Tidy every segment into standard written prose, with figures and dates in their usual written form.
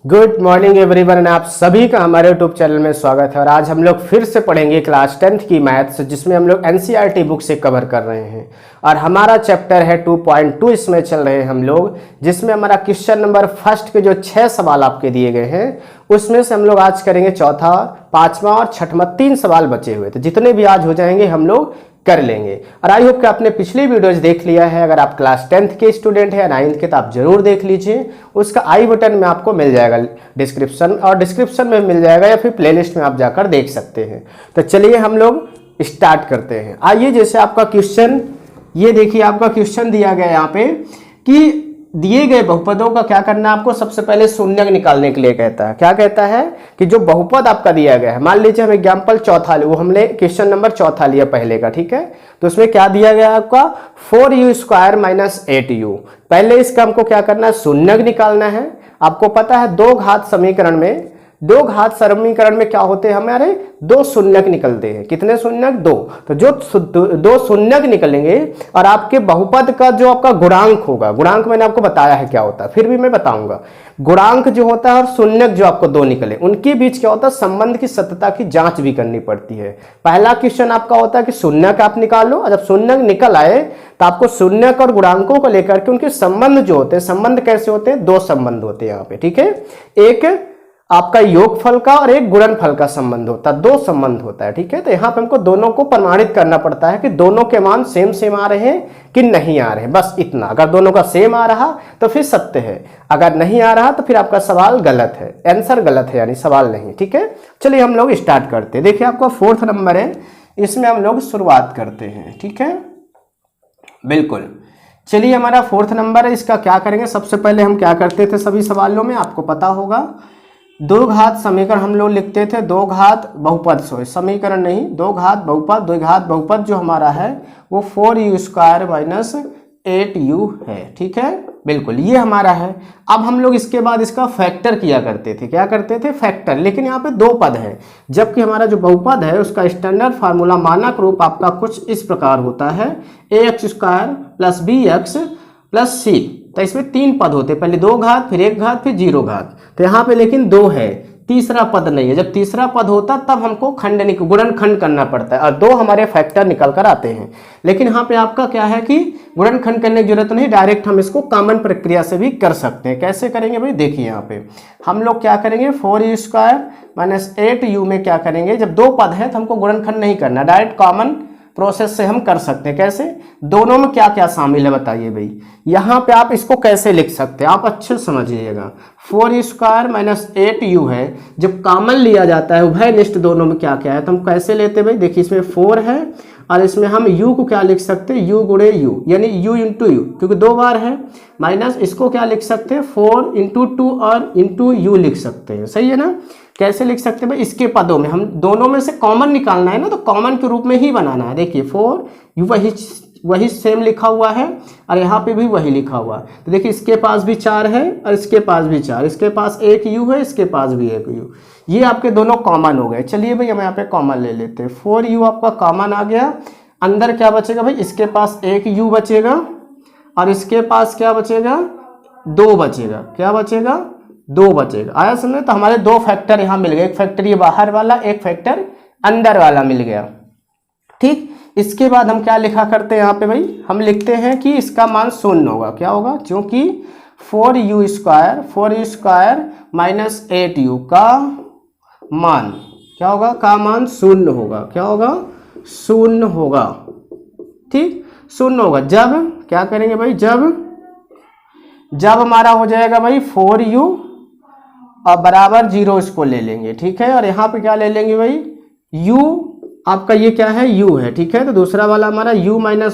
Good morning everyone, आप सभी का हमारे यूट्यूब चैनल में स्वागत है। और आज हम लोग फिर से पढ़ेंगे क्लास 10th की मैथ्स, जिसमें हम लोग एनसीईआरटी बुक से कवर कर रहे हैं। और हमारा चैप्टर है 2.2, इसमें चल रहे हैं हम लोग, जिसमें हमारा क्वेश्चन नंबर फर्स्ट के जो 6 सवाल आपके दिए गए हैं, उसमें से हम लोग आज करेंगे चौथा, पांचवा और छठवां। 3 सवाल बचे हुए थे, जितने भी आज हो जाएंगे हम लोग कर लेंगे। और आई होप कि आपने पिछली वीडियोज देख लिया है। अगर आप क्लास 10th के स्टूडेंट हैं या 9th के, तो आप जरूर देख लीजिए। उसका आई बटन में आपको मिल जाएगा डिस्क्रिप्शन, और डिस्क्रिप्शन में मिल जाएगा या फिर प्लेलिस्ट में आप जाकर देख सकते हैं। तो चलिए हम लोग स्टार्ट करते हैं। आइए, जैसे आपका क्वेश्चन, ये देखिए आपका क्वेश्चन दिया गया यहाँ पे कि दिए गए बहुपदों का क्या करना है आपको। सबसे पहले शून्यक निकालने के लिए कहता है। क्या कहता है कि जो बहुपद आपका दिया गया है, मान लीजिए हम एग्जांपल चौथा, वो हमने क्वेश्चन नंबर चौथा लिया पहले का, ठीक है। तो उसमें क्या दिया गया आपका 4u² - 8u। पहले इसका हमको क्या करना है, शून्यक निकालना है। आपको पता है दो घात समीकरण में क्या होते हैं हमारे, दो शून्यक निकलते हैं। कितने शून्यक? दो। तो जो दो शून्यक निकलेंगे और आपके बहुपद का जो आपका गुणांक होगा, गुणांक मैंने आपको बताया है क्या होता है, फिर भी मैं बताऊंगा। गुणांक जो होता है और शून्यक जो आपको दो निकले, उनके बीच क्या होता है, संबंध की सत्यता की जांच भी करनी पड़ती है। पहला क्वेश्चन आपका होता है कि शून्यक आप निकालो, और जब शून्यक निकल आए तो आपको शून्यक और गुणांकों को लेकर के उनके संबंध जो होते हैं, संबंध कैसे होते हैं, दो संबंध होते हैं यहाँ पे, ठीक है। एक आपका योगफल का और एक गुणनफल का संबंध होता है, दो संबंध होता है, ठीक है। तो यहाँ पे हमको दोनों को प्रमाणित करना पड़ता है कि दोनों के मान सेम सेम आ रहे हैं कि नहीं आ रहे हैं, बस इतना। अगर दोनों का सेम आ रहा तो फिर सत्य है, अगर नहीं आ रहा तो फिर आपका सवाल गलत है, आंसर गलत है, यानी सवाल नहीं, ठीक है। चलिए हम लोग स्टार्ट करते हैं। देखिए आपका 4th नंबर है, इसमें हम लोग शुरुआत करते हैं, ठीक है, बिल्कुल। चलिए हमारा 4th नंबर है, इसका क्या करेंगे। सबसे पहले हम क्या करते थे सभी सवालों में, आपको पता होगा, दो घात समीकरण हम लोग लिखते थे। दो घात बहुपद, समीकरण नहीं, दो घात बहुपद। दो घात बहुपद जो हमारा है वो 4u² - 8u है, ठीक है, बिल्कुल, ये हमारा है। अब हम लोग इसके बाद इसका फैक्टर किया करते थे। क्या करते थे? फैक्टर। लेकिन यहाँ पे दो पद है, जबकि हमारा जो बहुपद है उसका स्टैंडर्ड फार्मूला, मानक रूप आपका कुछ इस प्रकार होता है, ax² + bx + c। तो इसमें 3 पद होते हैं, पहले 2 घात, फिर 1 घात, फिर 0 घात। तो यहाँ पे लेकिन 2 है, तीसरा पद नहीं है। जब तीसरा पद होता तब हमको गुणनखंड करना पड़ता है, और 2 हमारे फैक्टर निकल कर आते हैं। लेकिन यहाँ पे आपका क्या है कि गुणनखंड करने की जरूरत नहीं, डायरेक्ट हम इसको कॉमन प्रक्रिया से भी कर सकते हैं। कैसे करेंगे भाई, देखिए यहाँ पे हम लोग क्या करेंगे, 4u² - 8u में क्या करेंगे, जब 2 पद है तो हमको गुणनखंड नहीं करना, डायरेक्ट कॉमन प्रोसेस से हम कर सकते हैं। कैसे? दोनों में क्या क्या शामिल है बताइए भाई। यहाँ पे आप इसको कैसे लिख सकते हैं, आप अच्छे समझिएगा। 4u² - 8u है, जब कॉमन लिया जाता है उभयनिष्ठ दोनों में क्या क्या है, तो हम कैसे लेते हैं भाई। देखिए इसमें 4 है, और इसमें हम u को क्या लिख सकते हैं, u × u, यानी u × u, क्योंकि 2 बार है, माइनस इसको क्या लिख सकते हैं, 4 × 2 और × u लिख सकते हैं। सही है ना? कैसे लिख सकते हैं भाई, इसके पदों में हम दोनों में से कॉमन निकालना है ना, तो कॉमन के रूप में ही बनाना है। देखिए 4 वही सेम लिखा हुआ है, और यहाँ पे भी वही लिखा हुआ है। तो देखिए इसके पास भी 4 है और इसके पास भी 4, इसके पास 1 u है, इसके पास भी 1 u, ये आपके दोनों कॉमन हो गए। चलिए भाई हम यहाँ पे कॉमन ले लेते हैं। 4u आपका कॉमन आ गया, अंदर क्या बचेगा भाई, इसके पास 1 u बचेगा, और इसके पास क्या बचेगा, 2 बचेगा। क्या बचेगा? 2 बचेगा। आया समझ? तो हमारे 2 फैक्टर यहाँ मिल गए, एक फैक्टर ये बाहर वाला, एक फैक्टर अंदर वाला मिल गया, ठीक। इसके बाद हम क्या लिखा करते हैं यहाँ पे भाई, हम लिखते हैं कि इसका मान 0 होगा। क्या होगा? क्योंकि 4u² - 8u का मान क्या होगा, का मान 0 होगा। क्या होगा? 0 होगा, ठीक, 0 होगा। जब क्या करेंगे भाई, जब हमारा हो जाएगा भाई 4u और बराबर 0, इसको ले लेंगे, ठीक है। और यहाँ पे क्या ले लेंगे भाई, u आपका ये क्या है, u है, ठीक है। तो दूसरा वाला हमारा u -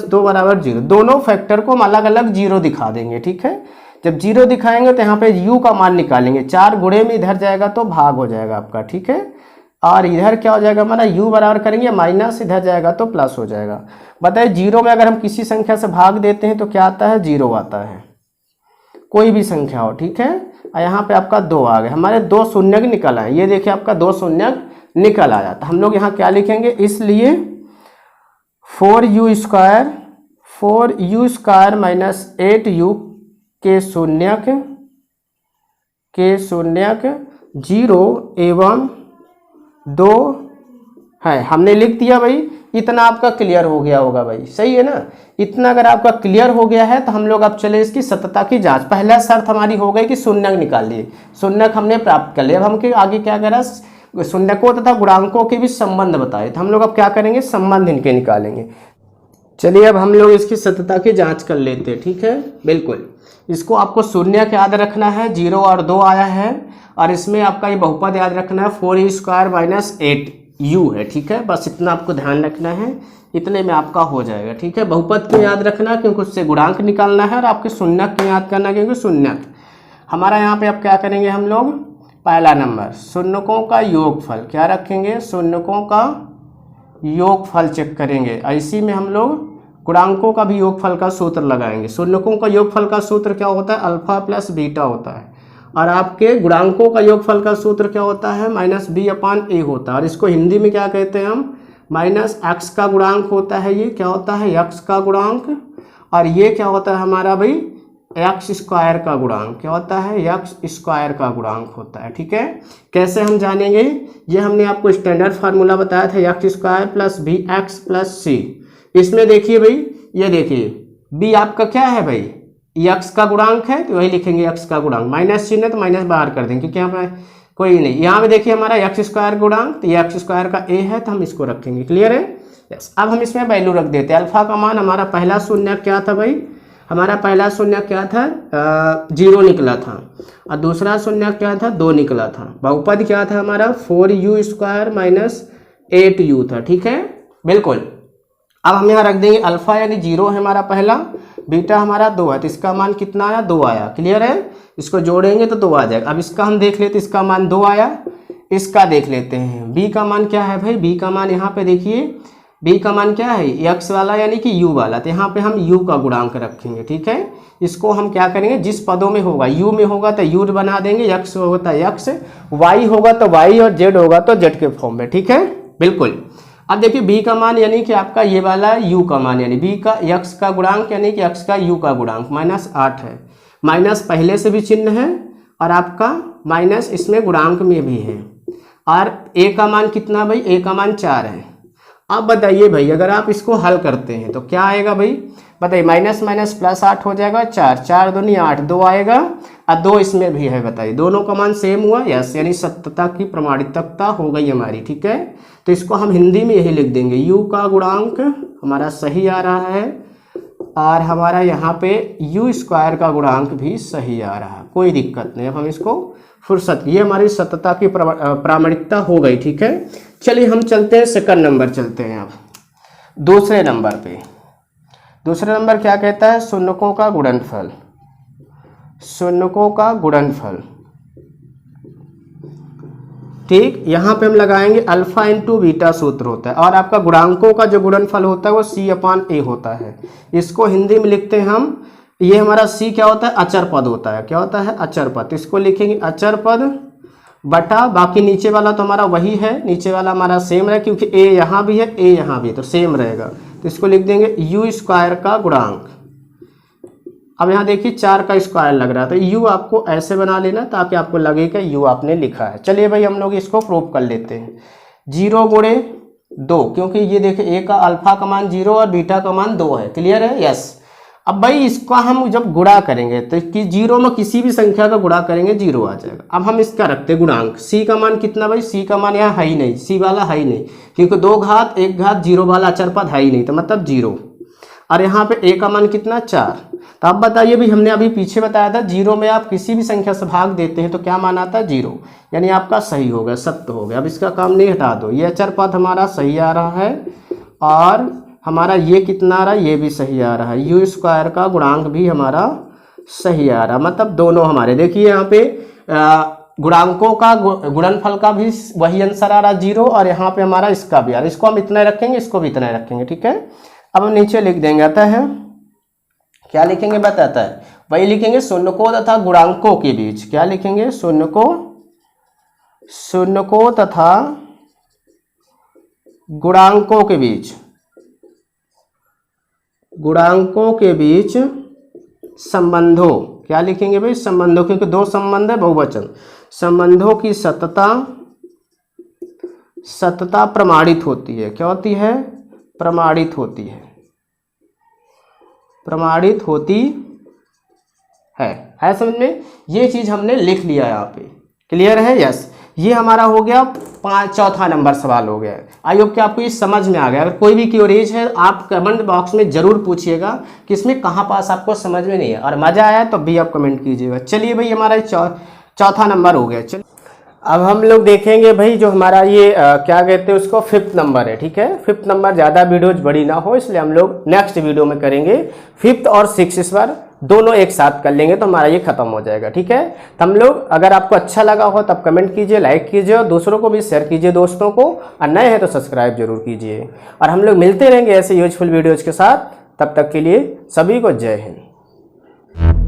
2 = 0, दोनों फैक्टर को हम अलग अलग 0 दिखा देंगे, ठीक है। जब 0 दिखाएंगे तो यहाँ पे u का मान निकालेंगे, 4 गुणे में इधर जाएगा तो भाग हो जाएगा आपका, ठीक है। और इधर क्या हो जाएगा हमारा, u बराबर करेंगे माइनस, इधर जाएगा तो प्लस हो जाएगा। बताइए 0 में अगर हम किसी संख्या से भाग देते हैं तो क्या आता है, 0 आता है, कोई भी संख्या हो, ठीक है। और यहाँ पे आपका 2 आ गए, हमारे 2 शून्यक निकल आए। ये देखिए आपका 2 शून्यक निकल आया। तो हम लोग यहाँ क्या लिखेंगे, इसलिए 4u² - 8u के शून्यक के शून्यक 0 एवं 2 है। हमने लिख दिया भाई, इतना आपका क्लियर हो गया होगा भाई, सही है ना। इतना अगर आपका क्लियर हो गया है तो हम लोग अब चले इसकी सत्यता की जांच। पहला शर्त हमारी हो गई कि शून्यक निकाल लिए, शून्यक हमने प्राप्त कर लिया। अब हम आगे क्या करा, शून्यकों तथा गुणांकों के भी संबंध बताए, तो हम लोग अब क्या करेंगे, संबंध इनके निकालेंगे। चलिए अब हम लोग इसकी सत्यता की जांच कर लेते हैं, ठीक है। बिल्कुल, इसको आपको शून्यक याद रखना है, 0 और 2 आया है, और इसमें आपका ये बहुपद याद रखना है 4u² - 8u है, ठीक है। बस इतना आपको ध्यान रखना है, इतने में आपका हो जाएगा, ठीक है। बहुपद क्यों याद रखना, क्योंकि उससे गुणांक निकालना है, और आपके शून्यक क्यों याद करना, क्योंकि शून्यक हमारा यहाँ पे अब क्या करेंगे हम लोग, पहला नंबर शून्यकों का योगफल क्या रखेंगे, शून्यकों का योगफल चेक करेंगे। इसी में हम लोग गुणांकों का भी योगफल का सूत्र लगाएंगे। शून्यकों का योगफल का सूत्र क्या होता है, अल्फा प्लस बीटा होता है, और आपके गुणांकों का योगफल का सूत्र क्या होता है, -b/a होता है। और इसको हिंदी में क्या कहते हैं हम, -x का गुणांक होता है, ये क्या होता है, x का गुणांक, और ये क्या होता है हमारा भाई, x² का गुणांक, क्या होता है, x² का गुणांक होता है, ठीक है। कैसे हम जानेंगे, ये हमने आपको स्टैंडर्ड फार्मूला बताया था, x² + bx + c। इसमें देखिए भाई, ये देखिए b आपका क्या है भाई, x का गुणांक है, तो वही लिखेंगे x का गुणांक, माइनस चिन्ह है तो माइनस बाहर कर देंगे, क्योंकि यहाँ पे कोई नहीं। यहाँ पे देखिए हमारा x² गुणांक, तो ये x² का a है, तो हम इसको रखेंगे, क्लियर है। यस, अब हम इसमें वैल्यू रख देते हैं। अल्फा का मान हमारा पहला शून्य क्या था भाई, हमारा पहला शून्य क्या था, 0 निकला था, और दूसरा शून्य क्या था, 2 निकला था। बहुपद क्या था हमारा, 4u² - 8u था, ठीक है। बिल्कुल, अब हम यहाँ रख देंगे अल्फा यानी 0 है हमारा पहला, बीटा हमारा 2 है, तो इसका मान कितना आया, 2 आया, क्लियर है। इसको जोड़ेंगे तो 2 आ जाएगा। अब इसका हम देख लेते, इसका मान 2 आया, इसका देख लेते हैं। बी का मान क्या है भाई, बी का मान यहाँ पे देखिए, बी का मान क्या है, x वाला यानी कि u वाला, तो यहाँ पे हम u का गुणांक रखेंगे, ठीक है। इसको हम क्या करेंगे, जिस पदों में होगा, u में होगा तो u बना देंगे, x होगा तो x, y होगा तो y, और z होगा तो z के फॉर्म में, ठीक है। बिल्कुल, अब देखिए b का मान यानी कि आपका ये वाला u का मान, यानी b का x का गुणांक यानी कि x का u का गुणांक -8 है। माइनस पहले से भी चिन्ह है, और आपका माइनस इसमें गुणांक में भी है। और a का मान कितना भाई, a का मान 4 है। अब बताइए भाई, अगर आप इसको हल करते हैं तो क्या आएगा भाई, बताइए, माइनस माइनस +8 हो जाएगा, 4 4 दूनी 8, 2 आएगा, और 2 इसमें भी है। बताइए दोनों का मान सेम हुआ, यस, यानी सत्यता की प्रमाणिकता हो गई हमारी, ठीक है। तो इसको हम हिंदी में यही लिख देंगे, u का गुणांक हमारा सही आ रहा है, और हमारा यहाँ पे u² का गुणांक भी सही आ रहा है, कोई दिक्कत नहीं। अब हम इसको फुर्सत, ये हमारी सत्यता की प्रामाणिकता हो गई, ठीक है। चलिए हम चलते हैं सेकंड नंबर, चलते हैं अब दूसरे नंबर पे। दूसरा नंबर क्या कहता है, शून्यकों का गुणनफल, शून्यकों का गुणनफल, ठीक। यहाँ पे हम लगाएंगे अल्फा × बीटा सूत्र होता है, और आपका गुणांकों का जो गुणनफल होता है वो c/a होता है। इसको हिंदी में लिखते हैं हम, ये हमारा c क्या होता है, अचर पद होता है, क्या होता है, अचर पद। इसको लिखेंगे अचर पद बटा, बाकी नीचे वाला तो हमारा वही है, नीचे वाला हमारा सेम है, क्योंकि a यहाँ भी है, a यहाँ भी है, तो सेम रहेगा। तो इसको लिख देंगे u² का गुणांक। अब यहाँ देखिए 4 का स्क्वायर लग रहा है, तो u आपको ऐसे बना लेना ताकि आपको लगे कि u आपने लिखा है। चलिए भाई हम लोग इसको प्रूव कर लेते हैं। 0 × 2, क्योंकि ये देखिए a का अल्फा का मान 0 और बीटा का मान 2 है, क्लियर है, यस। अब भाई इसका हम जब गुणा करेंगे तो कि 0 में किसी भी संख्या का गुणा करेंगे 0 आ जाएगा। अब हम इसका रखते हैं गुणांक, c का मान कितना भाई, c का मान यहाँ है ही नहीं, c वाला है ही नहीं, क्योंकि 2 घात 1 घात 0 वाला अचर पद है ही नहीं, तो मतलब 0। और यहाँ पे a का मान कितना, 4। तो अब बताइए भाई, हमने अभी पीछे बताया था 0 में आप किसी भी संख्या से भाग देते हैं तो क्या मान आता है, 0, यानी आपका सही हो गया, सत्य हो गया। अब इसका काम नहीं, हटा दो, ये अचर पद हमारा सही आ रहा है, और हमारा ये कितना आ रहा है, ये भी सही आ रहा है, u² का गुणांक भी हमारा सही आ रहा है। मतलब दोनों हमारे, देखिए यहाँ पे गुणांकों का गुणनफल का भी वही आंसर आ रहा है 0, और यहाँ पे हमारा इसका भी आ रहा है। इसको हम इतना रखेंगे, इसको भी इतना रखेंगे, ठीक है। अब हम नीचे लिख देंगे, आता है क्या लिखेंगे, बताता है वही लिखेंगे, शून्यकों तथा गुणांकों के बीच, क्या लिखेंगे, शून्यकों तथा गुणांकों के बीच, गुणांकों के बीच संबंधों क्या लिखेंगे भाई, संबंधों, क्योंकि दो संबंध है, बहुवचन। संबंधों की सतता प्रमाणित होती है। क्या होती है? प्रमाणित होती है, प्रमाणित होती है समझ में। ये चीज हमने लिख लिया यहाँ पे, क्लियर है? यस, ये हमारा हो गया चौथा नंबर सवाल हो गया। आई होप कि आपको ये समझ में आ गया। अगर कोई भी क्वेरीज है आप कमेंट बॉक्स में जरूर पूछिएगा कि इसमें कहाँ पास आपको समझ में नहीं है, और मजा आया तो भी आप कमेंट कीजिएगा। चलिए भाई, हमारा चौथा नंबर हो गया। चलिए अब हम लोग देखेंगे भाई जो हमारा ये क्या कहते हैं उसको, 5th नंबर है। ठीक है, 5th नंबर, ज़्यादा वीडियोज बड़ी ना हो इसलिए हम लोग नेक्स्ट वीडियो में करेंगे। 5th और 6th इस बार दोनों एक साथ कर लेंगे तो हमारा ये खत्म हो जाएगा। ठीक है, तो हम लोग, अगर आपको अच्छा लगा हो तब कमेंट कीजिए, लाइक कीजिए और दूसरों को भी शेयर कीजिए दोस्तों को, और नए हैं तो सब्सक्राइब जरूर कीजिए। और हम लोग मिलते रहेंगे ऐसे यूजफुल वीडियोज़ के साथ। तब तक के लिए सभी को जय हिंद।